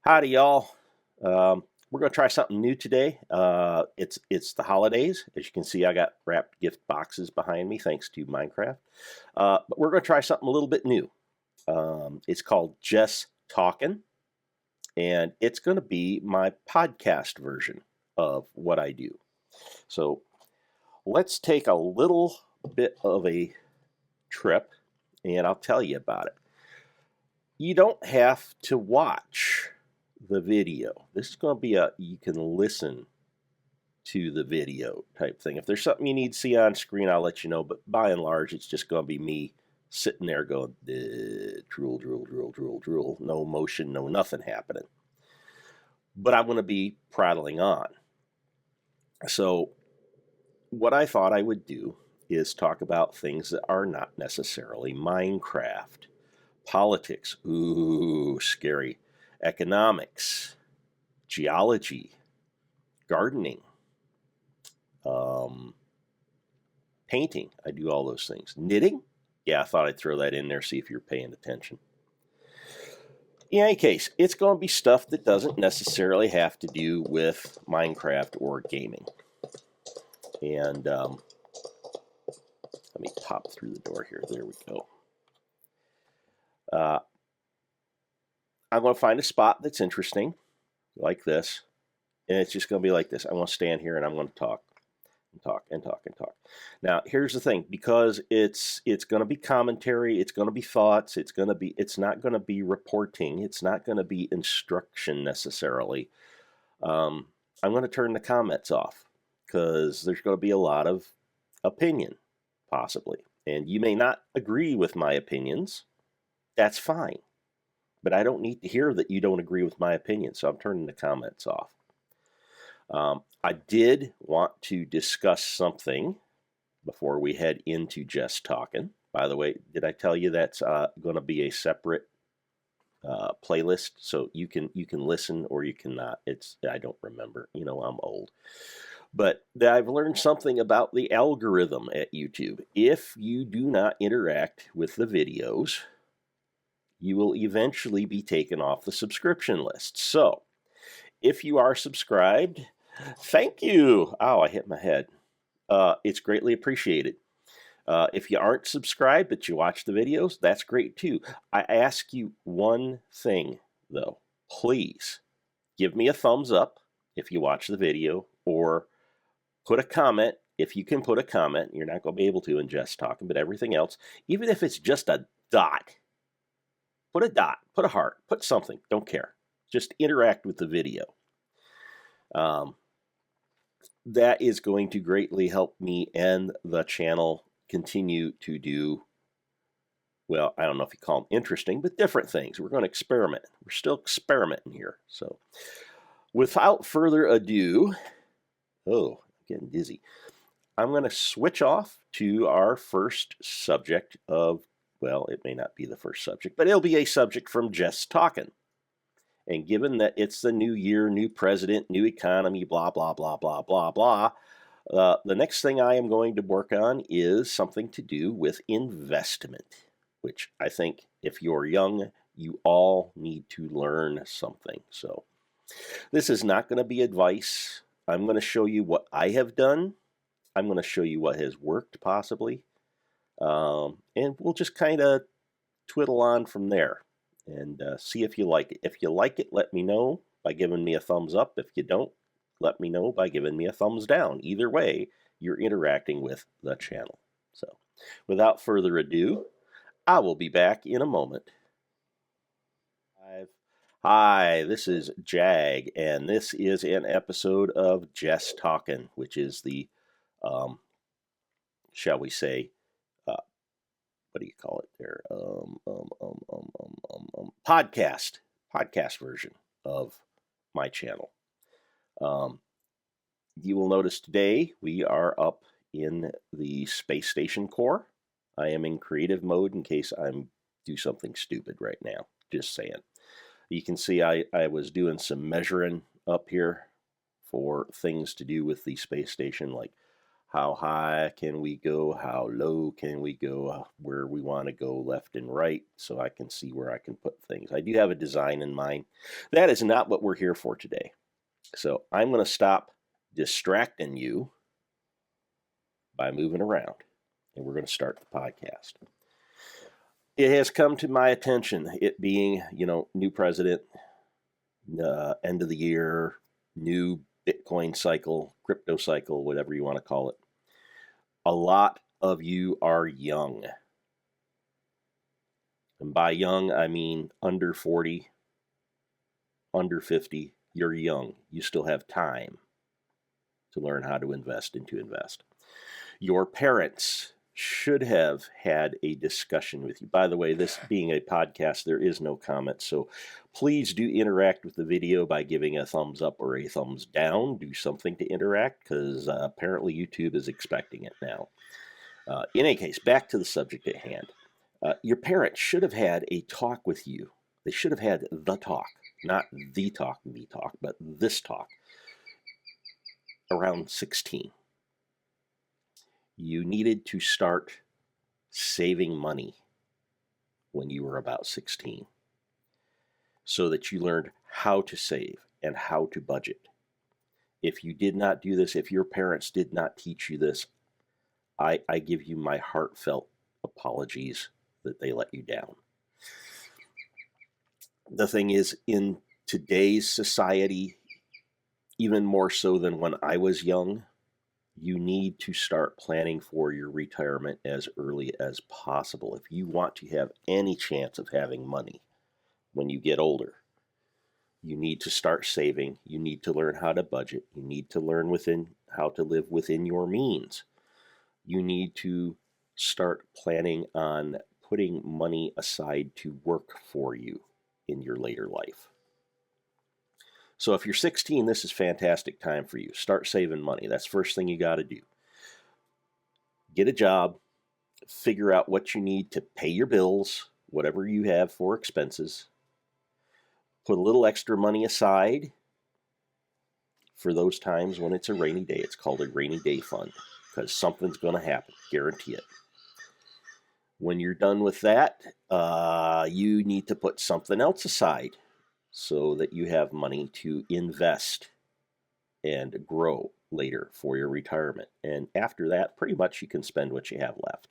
Howdy, y'all. We're going to try something new today. It's the holidays. As you can see, I got wrapped gift boxes behind me, thanks to Minecraft. But we're going to try something a little bit new. It's called JessTalkin, and it's going to be my podcast version of what I do. So let's take a little bit of a trip, and I'll tell you about it. You don't have to watch the video. This is going to be you can listen to the video type thing. If there's something you need to see on screen, I'll let you know, but by and large, it's just going to be me sitting there going, drool, drool, drool, drool, drool. No motion, no nothing happening. But I'm going to be prattling on. So what I thought I would do is talk about things that are not necessarily Minecraft. Politics, ooh, scary. Economics, geology, gardening, painting. I do all those things. Knitting? Yeah, I thought I'd throw that in there, see if you're paying attention. In any case, it's going to be stuff that doesn't necessarily have to do with Minecraft or gaming. And let me pop through the door here. There we go. I'm going to find a spot that's interesting, like this, and it's just going to be like this. I'm going to stand here and I'm going to talk and talk and talk and talk. Now, here's the thing: because it's going to be commentary, it's going to be thoughts, it's not going to be reporting, it's not going to be instruction necessarily. I'm going to turn the comments off because there's going to be a lot of opinion, possibly, and you may not agree with my opinions. That's fine. But I don't need to hear that you don't agree with my opinion, so I'm turning the comments off. I did want to discuss something before we head into JessTalkin. By the way, did I tell you that's going to be a separate playlist, so you can listen or you cannot. I don't remember. You know, I'm old. But I've learned something about the algorithm at YouTube. If you do not interact with the videos, you will eventually be taken off the subscription list. So, if you are subscribed, thank you. Ow, I hit my head. It's greatly appreciated. If you aren't subscribed but you watch the videos, that's great too. I ask you one thing, though. Please give me a thumbs up if you watch the video, or put a comment if you can put a comment. You're not going to be able to in JessTalkin, but everything else, even if it's just a dot, put a dot, put a heart, put something, don't care. Just interact with the video. That is going to greatly help me and the channel continue to do, well, I don't know if you call them interesting, but different things. We're going to experiment. We're still experimenting here. So without further ado, I'm getting dizzy. I'm going to switch off to our first subject of, well, it may not be the first subject, but it'll be a subject from JessTalkin. And given that it's the new year, new president, new economy, blah, blah, blah, blah, blah, blah, the next thing I am going to work on is something to do with investment, which I think if you're young, you all need to learn something. So this is not going to be advice. I'm going to show you what I have done. I'm going to show you what has worked, possibly. And we'll just kind of twiddle on from there and see if you like it. If you like it, let me know by giving me a thumbs up. If you don't, let me know by giving me a thumbs down. Either way, you're interacting with the channel. So without further ado, I will be back in a moment. Hi, this is Jag, and this is an episode of JessTalkin, which is the, shall we say, what do you call it there? Podcast version of my channel. You will notice today we are up in the space station core. I am in creative mode in case I'm do something stupid right now. Just saying. You can see I was doing some measuring up here for things to do with the space station, like How high can we go? How low can we go? Where we want to go left and right, so I can see where I can put things. I do have a design in mind. That is not what we're here for today. So I'm going to stop distracting you by moving around, and we're going to start the podcast. It has come to my attention, it being, new president, end of the year, new Bitcoin cycle, crypto cycle, whatever you want to call it. A lot of you are young. And by young, I mean under 40, under 50. You're young. You still have time to learn how to invest and to invest. Your parents should have had a discussion with you. By the way, this being a podcast, there is no comment, so please do interact with the video by giving a thumbs up or a thumbs down. Do something to interact, because apparently YouTube is expecting it now. In any case, back to the subject at hand. Your parents should have had a talk with you. They should have had the talk, not the talk, but this talk around 16. You needed to start saving money when you were about 16, so that you learned how to save and how to budget. If you did not do this, if your parents did not teach you this, I give you my heartfelt apologies that they let you down. The thing is, in today's society, even more so than when I was young, you need to start planning for your retirement as early as possible. If you want to have any chance of having money when you get older, you need to start saving. You need to learn how to budget. You need to learn how to live within your means. You need to start planning on putting money aside to work for you in your later life. So if you're 16, this is a fantastic time for you. Start saving money. That's the first thing you got to do. Get a job. Figure out what you need to pay your bills, whatever you have for expenses. Put a little extra money aside for those times when it's a rainy day. It's called a rainy day fund, because something's going to happen. Guarantee it. When you're done with that, you need to put something else aside, so that you have money to invest and grow later for your retirement. And after that, pretty much you can spend what you have left.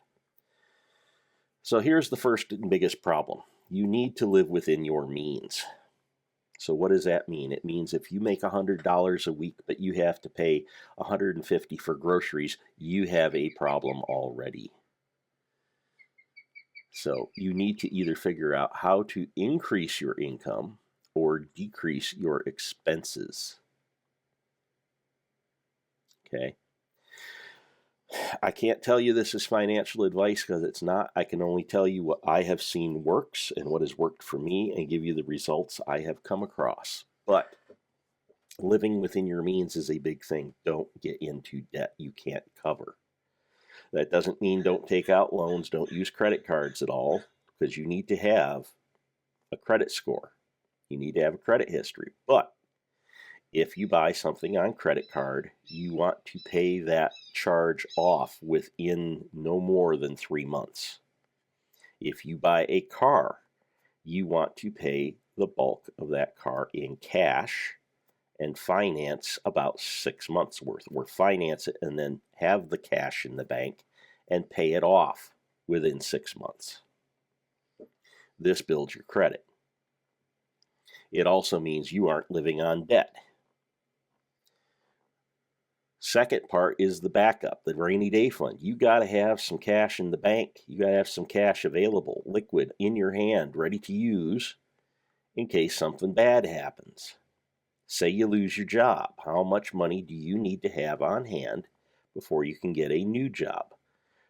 So here's the first and biggest problem. You need to live within your means. So what does that mean? It means if you make $100 a week, but you have to pay $150 for groceries, you have a problem already. So you need to either figure out how to increase your income or decrease your expenses. Okay. I can't tell you this is financial advice, because it's not. I can only tell you what I have seen works and what has worked for me, and give you the results I have come across. But living within your means is a big thing. Don't get into debt you can't cover. That doesn't mean don't take out loans, don't use credit cards at all, because you need to have a credit score. You need to have a credit history. But if you buy something on credit card, you want to pay that charge off within no more than 3 months. If you buy a car, you want to pay the bulk of that car in cash and finance about 6 months worth, or finance it and then have the cash in the bank and pay it off within 6 months. This builds your credit. It also means you aren't living on debt. Second part is the backup, the rainy day fund. You got to have some cash in the bank. You got to have some cash available, liquid, in your hand, ready to use in case something bad happens. Say you lose your job. How much money do you need to have on hand before you can get a new job?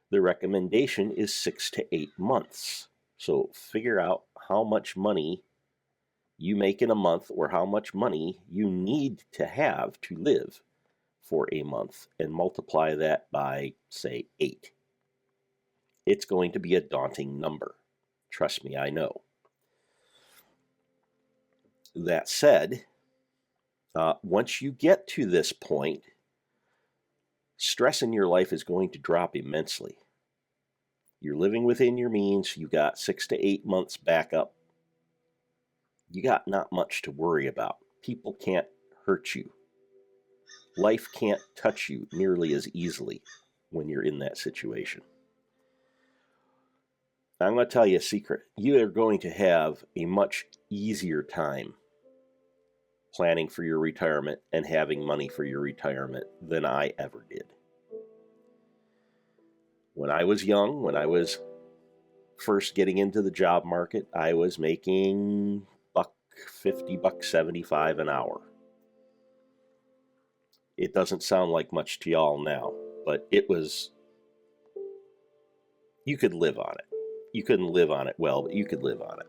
The recommendation is 6 to 8 months. So figure out how much money you make in a month, or how much money you need to have to live for a month, and multiply that by, say, 8. It's going to be a daunting number. Trust me, I know. That said, once you get to this point, stress in your life is going to drop immensely. You're living within your means. You got 6 to 8 months backup. You got not much to worry about. People can't hurt you. Life can't touch you nearly as easily when you're in that situation. I'm going to tell you a secret. You are going to have a much easier time planning for your retirement and having money for your retirement than I ever did. When I was young, when I was first getting into the job market, I was making $1.50, $1.75 an hour. It doesn't sound like much to y'all now, but it was, you could live on it. You couldn't live on it well, but you could live on it.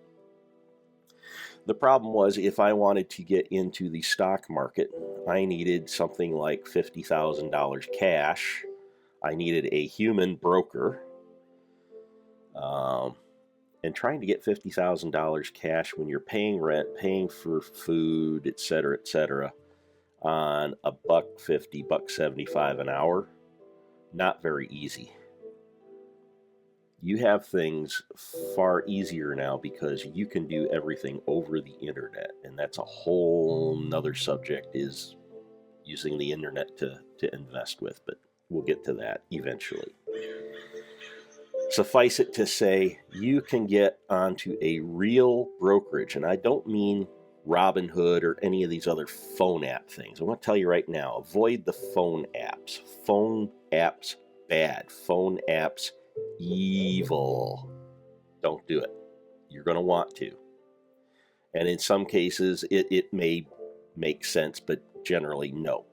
The problem was, if I wanted to get into the stock market, I needed something like $50,000 cash. I needed a human broker. And trying to get $50,000 cash when you're paying rent, paying for food, etc., on $1.50, $1.75 an hour, not very easy. You have things far easier now because you can do everything over the internet, and that's a whole nother subject, is using the internet to invest with, but we'll get to that eventually. Suffice it to say, you can get onto a real brokerage, and I don't mean Robinhood or any of these other phone app things. I want to tell you right now, avoid the phone apps. Phone apps, bad. Phone apps, evil. Don't do it. You're going to want to. And in some cases, it may make sense, but generally, no.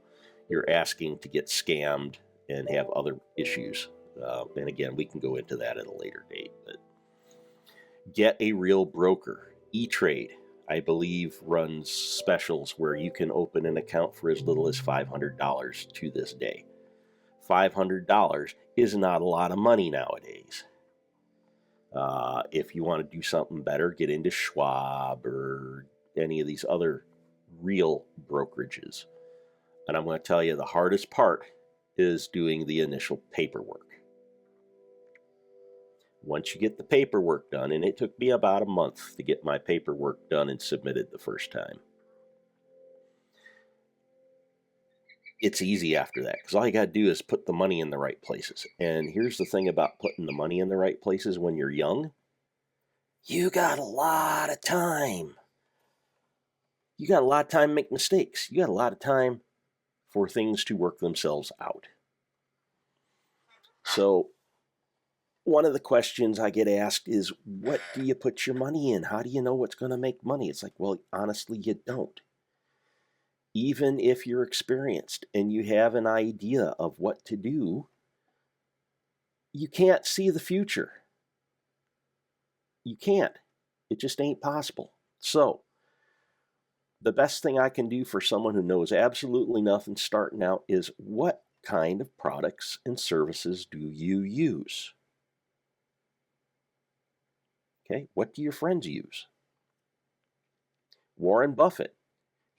You're asking to get scammed and have other issues. And again, we can go into that at a later date. But get a real broker. E-Trade, I believe, runs specials where you can open an account for as little as $500 to this day. $500 is not a lot of money nowadays. If you want to do something better, get into Schwab or any of these other real brokerages. And I'm going to tell you, the hardest part is doing the initial paperwork. Once you get the paperwork done, and it took me about a month to get my paperwork done and submitted the first time. It's easy after that, because all you got to do is put the money in the right places. And here's the thing about putting the money in the right places when you're young. You got a lot of time. You got a lot of time to make mistakes. You got a lot of time for things to work themselves out. So one of the questions I get asked is, what do you put your money in? How do you know what's going to make money? It's like, well, honestly, you don't. Even if you're experienced and you have an idea of what to do, you can't see the future. You can't. It just ain't possible. So the best thing I can do for someone who knows absolutely nothing starting out is, what kind of products and services do you use? Okay, what do your friends use? Warren Buffett,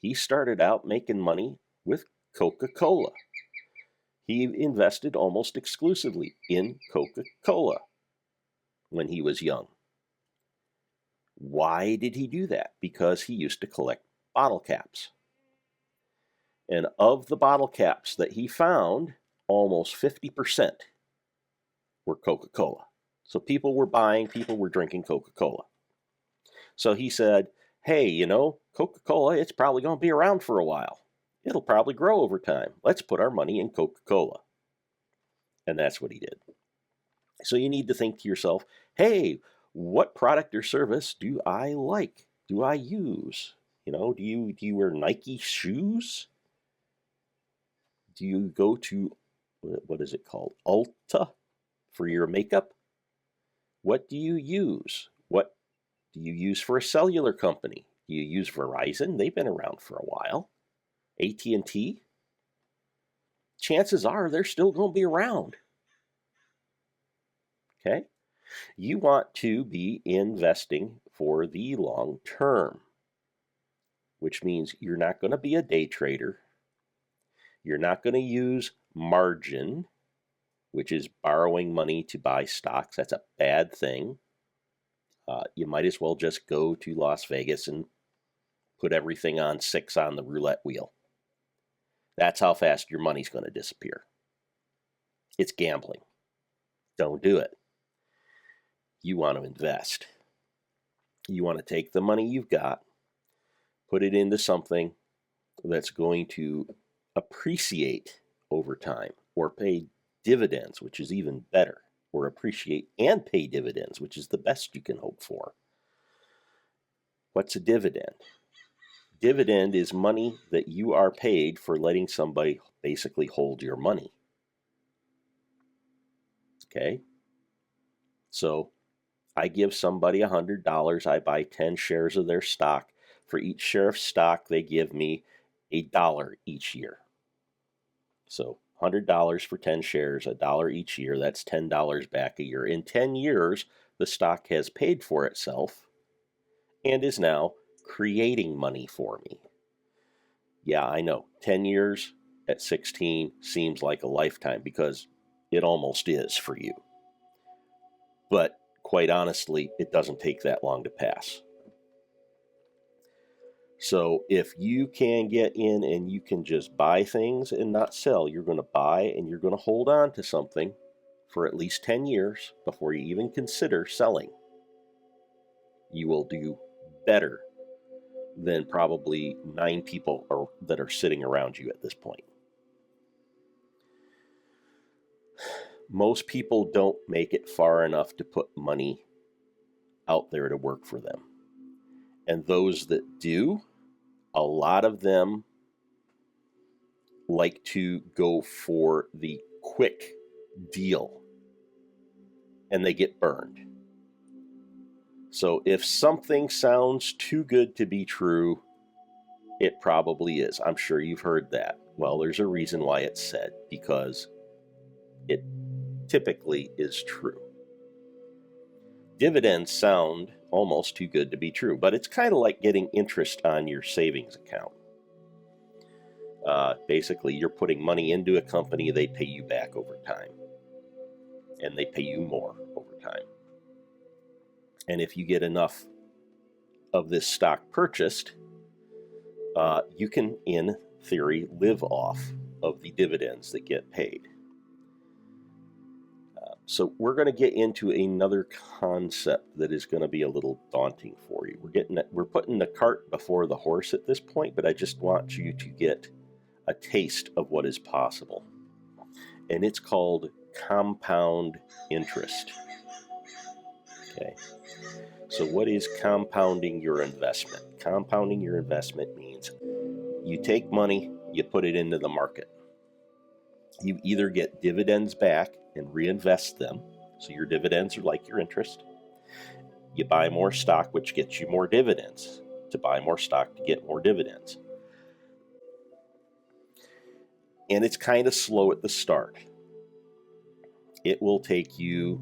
he started out making money with Coca-Cola. He invested almost exclusively in Coca-Cola when he was young. Why did he do that? Because he used to collect bottle caps. And of the bottle caps that he found, almost 50% were Coca-Cola. So people were drinking Coca-Cola. So he said, hey, Coca-Cola, it's probably going to be around for a while. It'll probably grow over time. Let's put our money in Coca-Cola. And that's what he did. So you need to think to yourself, hey, what product or service do I like? Do I use? Do you wear Nike shoes? Do you go to, what is it called, Ulta for your makeup? What do you use? What do you use for a cellular company? Do you use Verizon? They've been around for a while. AT&T? Chances are they're still going to be around. Okay? You want to be investing for the long term, which means you're not going to be a day trader. You're not going to use margin, which is borrowing money to buy stocks. That's a bad thing. You might as well just go to Las Vegas and put everything on 6 on the roulette wheel. That's how fast your money's going to disappear. It's gambling. Don't do it. You want to invest. You want to take the money you've got, put it into something that's going to appreciate over time, or pay dividends, which is even better, or appreciate and pay dividends, which is the best you can hope for. What's a dividend? Dividend is money that you are paid for letting somebody basically hold your money. Okay? So I give somebody $100. I buy 10 shares of their stock. For each share of stock, they give me $1 each year. So $100 for 10 shares, $1 each year. That's $10 back a year. In 10 years, the stock has paid for itself and is now creating money for me. Yeah, I know. 10 years at 16 seems like a lifetime, because it almost is for you. But quite honestly, it doesn't take that long to pass. So if you can get in and you can just buy things and not sell, you're going to buy and you're going to hold on to something for at least 10 years before you even consider selling. You will do better than probably 9 people that are sitting around you at this point. Most people don't make it far enough to put money out there to work for them. And those that do, a lot of them like to go for the quick deal, and they get burned. So if something sounds too good to be true, it probably is. I'm sure you've heard that. Well, there's a reason why it's said, because it typically is true. Dividends sound almost too good to be true, but it's kind of like getting interest on your savings account. Basically, you're putting money into a company, they pay you back over time. And they pay you more over time. And if you get enough of this stock purchased, you can, in theory, live off of the dividends that get paid. So we're going to get into another concept that is going to be a little daunting for you. We're putting the cart before the horse at this point, but I just want you to get a taste of what is possible. And it's called compound interest. Okay. So what is compounding your investment? Compounding your investment means you take money, you put it into the market. You either get dividends back and reinvest them, so your dividends are like your interest. You buy more stock, which gets you more dividends. To buy more stock to get more dividends. And it's kind of slow at the start. It will take you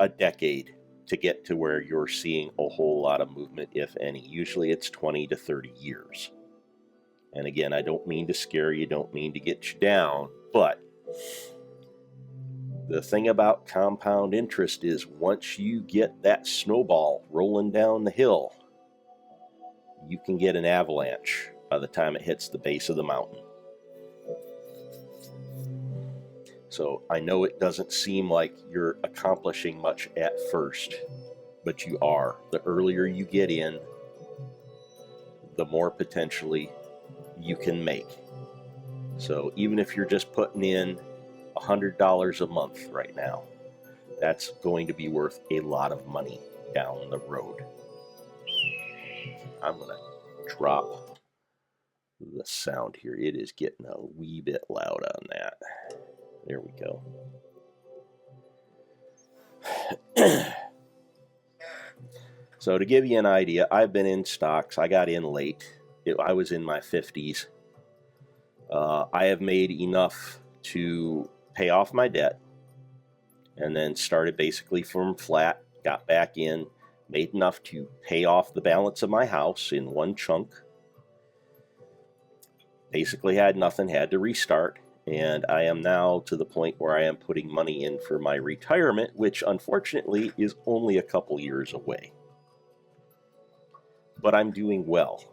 a decade to get to where you're seeing a whole lot of movement, if any. Usually it's 20 to 30 years. And again, I don't mean to scare you, don't mean to get you down, but the thing about compound interest is once you get that snowball rolling down the hill, you can get an avalanche by the time it hits the base of the mountain. So I know it doesn't seem like you're accomplishing much at first, but you are. The earlier you get in, the more potentially you can make. So even if you're just putting in $100 a month right now, that's going to be worth a lot of money down the road. I'm going to drop the sound here. It is getting a wee bit loud on that. There we go. So to give you an idea, I've been in stocks. I got in late. I was in my 50s. I have made enough to pay off my debt, and then started basically from flat, got back in, made enough to pay off the balance of my house in one chunk. Basically had nothing, had to restart, And I am now to the point where I am putting money in for my retirement, which unfortunately is only a couple years away. But I'm doing well.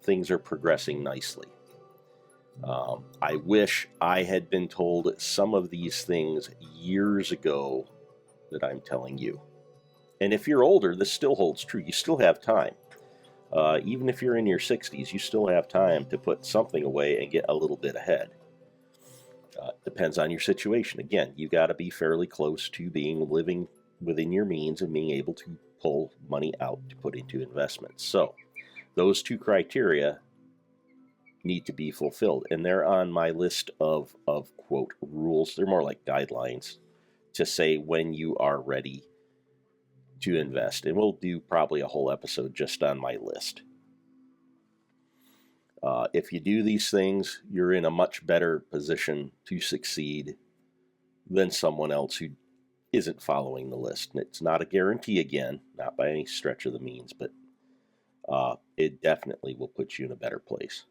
Things are progressing nicely. I wish I had been told some of these things years ago that I'm telling you. And if you're older, this still holds true. You still have time. Even if you're in your 60s, you still have time to put something away and get a little bit ahead. Depends on your situation. Again, you got to be fairly close to living within your means and being able to pull money out to put into investments. So those two criteria need to be fulfilled, and they're on my list of quote rules. They're more like guidelines to say when you are ready to invest, and we'll do probably a whole episode just on my list. If you do these things, you're in a much better position to succeed than someone else who isn't following the list. And it's not a guarantee, again, not by any stretch of the means, but it definitely will put you in a better place.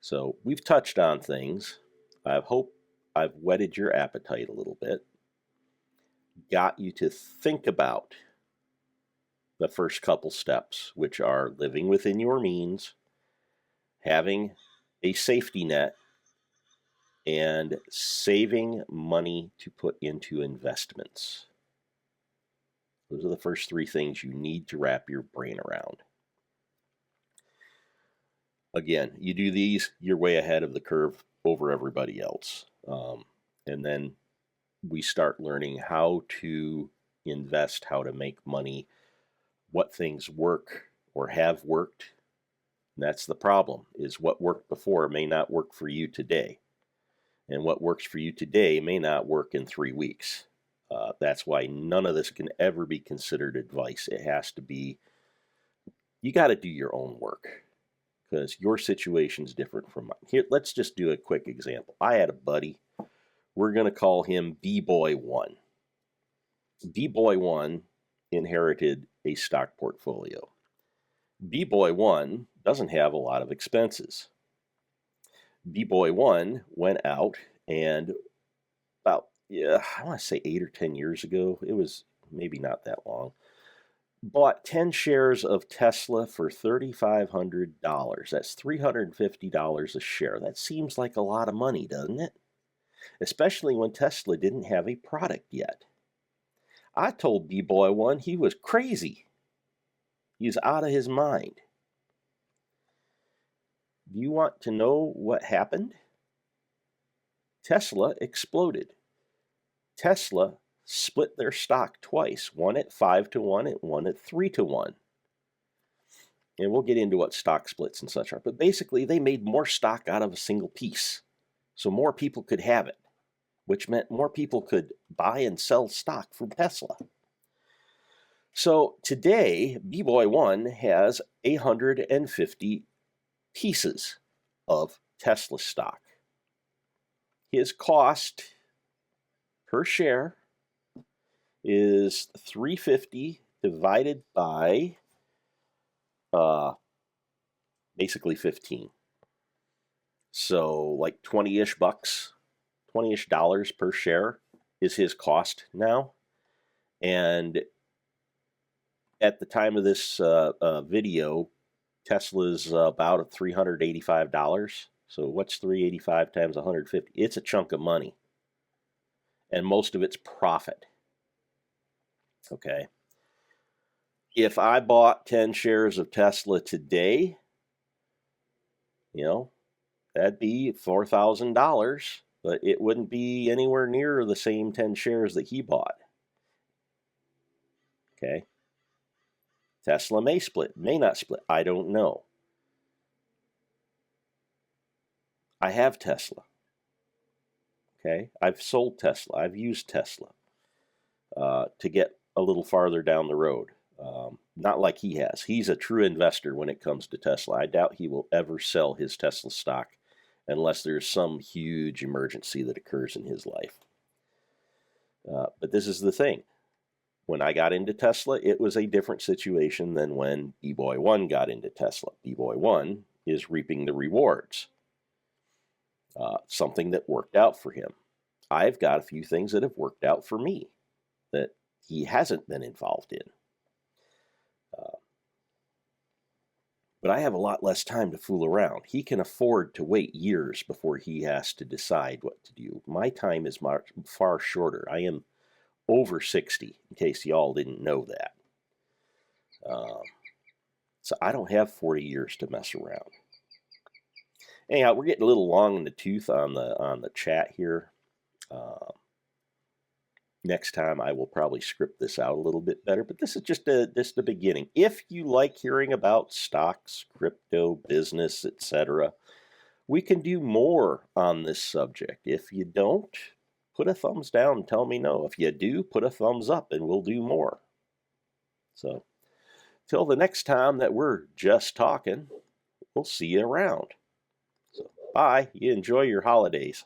So we've touched on things. I hope I've whetted your appetite a little bit, got you to think about the first couple steps, which are living within your means, having a safety net, and saving money to put into investments. Those are the first three things you need to wrap your brain around. Again, you do these, you're way ahead of the curve over everybody else. And then we start learning how to invest, how to make money, what things work or have worked. And that's the problem, is what worked before may not work for you today. And what works for you today may not work in 3 weeks. That's why none of this can ever be considered advice. It has to be, you got to do your own work, because your situation's different from mine. Here, let's just do a quick example. I had a buddy. We're going to call him B-Boy1. B-Boy1 inherited a stock portfolio. B-Boy1 doesn't have a lot of expenses. B-Boy1 went out and about, I want to say 8 or 10 years ago, it was maybe not that long, bought 10 shares of Tesla for $3,500. That's $350 a share. That seems like a lot of money, doesn't it? Especially when Tesla didn't have a product yet. I told B-Boy1 he was crazy. He was out of his mind. Do you want to know what happened? Tesla exploded. Tesla split their stock twice, one at 5-to-1 and one at 3-to-1. And we'll get into what stock splits and such are. But basically, they made more stock out of a single piece, so more people could have it, which meant more people could buy and sell stock from Tesla. So today, B-Boy1 has 150 pieces of Tesla stock. His cost per share is $350 divided by basically 15. So like 20-ish bucks, 20-ish dollars per share is his cost now. And at the time of this video, Tesla's about at $385. So what's 385 times 150? It's a chunk of money. And most of it's profit. Okay. If I bought 10 shares of Tesla today, that'd be $4,000, but it wouldn't be anywhere near the same 10 shares that he bought. Okay. Tesla may split, may not split. I don't know. I have Tesla. Okay. I've sold Tesla. I've used Tesla to get a little farther down the road. Not like he has. He's a true investor when it comes to Tesla. I doubt he will ever sell his Tesla stock unless there's some huge emergency that occurs in his life. But this is the thing. When I got into Tesla, it was a different situation than when B-Boy1 got into Tesla. B-Boy1 is reaping the rewards. something that worked out for him. I've got a few things that have worked out for me that he hasn't been involved in. But I have a lot less time to fool around. He can afford to wait years before he has to decide what to do. My time is far shorter. I am over 60, in case y'all didn't know that. So I don't have 40 years to mess around. Anyhow, we're getting a little long in the tooth on the chat here. Next time I will probably script this out a little bit better, but this is just the beginning. If you like hearing about stocks, crypto, business, etc., we can do more on this subject. If you don't, put a thumbs down and tell me no. If you do, put a thumbs up and we'll do more. So, till the next time that we're just talking, we'll see you around. So, bye. You enjoy your holidays.